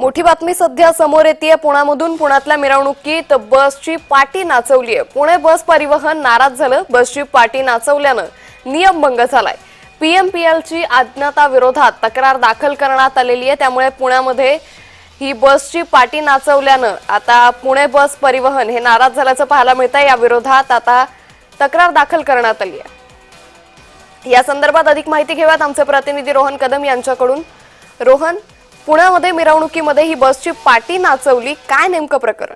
मोठी बातमी सध्या समोर येते। पुण्यामधून पुण्यातल्या मिरवणुकीत बसची पाटी नाचवली आहे। पुणे बस परिवहन नाराज झालं। बसची पाटी नाचवल्यानं नियमभंग झालाय। पीएमपीएलची अज्ञाता विरोधात तक्रार दाखल करण्यात आलेली आहे। त्यामुळे पुण्यामध्ये ही बसची पाटी नाचवल्यानं आता पुणे बस परिवहन हे नाराज झाल्याचं पाहायला मिळतंय। या विरोधात आता तक्रार दाखल करण्यात आली आहे। या संदर्भात अधिक माहिती घेऊयात आमचे प्रतिनिधी रोहन कदम यांच्याकडून। रोहन, पुण्यामध्ये मिरवणुकीमध्ये ही बसची पाटी नाचवली, काय नेमकं प्रकरण?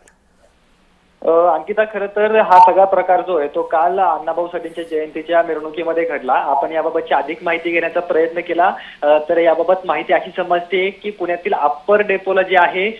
अंकिता, खरं तर हा सगळा प्रकार जो आहे तो काल अण्णाभाऊ साठेंच्या जयंतीच्या मिरवणुकीमध्ये घडला। आपण याबाबतची अधिक माहिती घेण्याचा प्रयत्न केला तर याबाबत माहिती अशी समजते की पुण्यातील अप्पर डेपोला जे आहे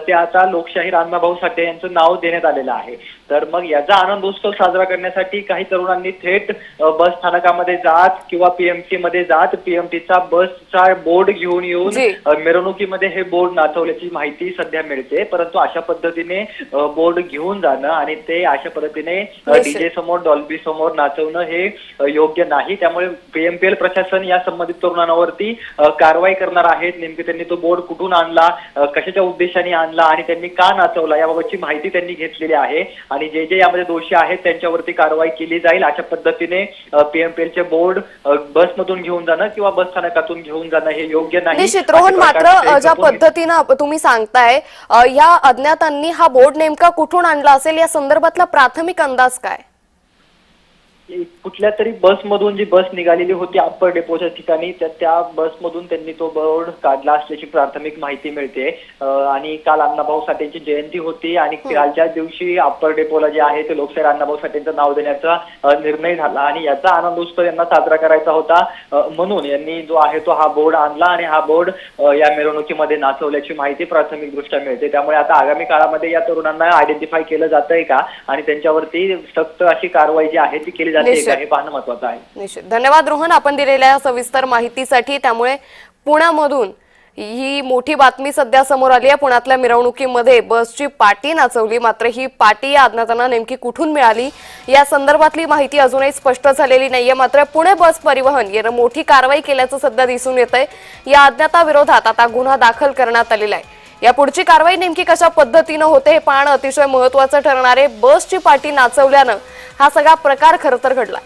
ते आता लोकशाहीर अण्णाभाऊ साठे यांचं नाव देण्यात आलेलं आहे। तर मग याचा आनंद उत्सव साजरा करण्यासाठी काही तरुणांनी थेट बस स्थानकामध्ये जात किंवा पीएमटी मध्ये जात पीएमटीचा बसचा बोर्ड घेऊन येऊन मिरवणुकीमध्ये हे बोर्ड नाचवल्याची माहिती सध्या मिळते। परंतु अशा पद्धतीने बोर्ड घेऊन जाणं आणि ते अशा पद्धतीने डीजे समोर डॉल्बी समोर नाचवणं हे योग्य नाही। त्यामुळे पीएमपीएल प्रशासन या संबंधित तरुणांवरती कारवाई करणार आहेत। नेमके त्यांनी तो बोर्ड कुठून आणला, कशाच्या उद्देशाने आणला आणि त्यांनी का नाचवला याबाबतची माहिती त्यांनी घेतलेली आहे आणि जे जे यामध्ये दोषी आहेत त्यांच्यावरती कारवाई केली जाईल। अशा पद्धतीने पीएमपीएलचे बोर्ड बसमधून घेऊन जाणं किंवा बस स्थानकातून घेऊन जाणं हे योग्य नाही। निश्चित रोहन, मात्र ज्या पद्धतीने तुम्ही सांगताय या अज्ञातांनी हा बोर्ड नेमका कुठून आणला असेल, या संदर्भातला प्राथमिक अंदाज काय? कुठल्या तरी बसमधून जी बस निघालेली होती अप्पर डेपोच्या ठिकाणी त्या बसमधून त्यांनी तो बोर्ड काढला असल्याची प्राथमिक माहिती मिळते। आणि काल अण्णाभाऊ साठेंची जयंती होती आणि कालच्या दिवशी अप्पर डेपोला जे आहे ते लोकशाहीर अण्णाभाऊ साठेंचं नाव देण्याचा निर्णय झाला आणि याचा आनंद उत्सव यांना साजरा करायचा होता। म्हणून यांनी जो आहे तो हा बोर्ड आणला आणि हा बोर्ड या मिरवणुकीमध्ये नाचवल्याची माहिती प्राथमिकदृष्ट्या मिळते। त्यामुळे आता आगामी काळामध्ये या तरुणांना आयडेंटिफाय केलं जातंय का आणि त्यांच्यावरती सक्त अशी कारवाई जी आहे ती केली हे पाहणं महत्त्वाचं आहे। निश्चित। धन्यवाद रोहन, आपण दिलेल्या सविस्तर माहितीसाठी। त्यामुळे पुण्यामधून ही मोठी बातमी सध्या समोर आली आहे। पुण्यातल्या मिरवणुकीमध्ये बसची पाटी नाचवली, मात्र ही पाटी या अज्ञातांना नेमकी कुठून मिळाली या संदर्भातली माहिती अजूनही स्पष्ट झालेली नाहीये। मात्र पुणे बस परिवहन यानं मोठी कारवाई केल्याचं सध्या दिसून येतंय। या अज्ञाताविरोधात आता गुन्हा दाखल करण्यात आलेला आहे। या पुढची कारवाई नेमकी कशा पद्धतीनं होते हे पाहणं अतिशय महत्त्वाचं ठरणार आहे। बसची पाटी नाचवल्यानं हा सगळा प्रकार खरं तर घडला।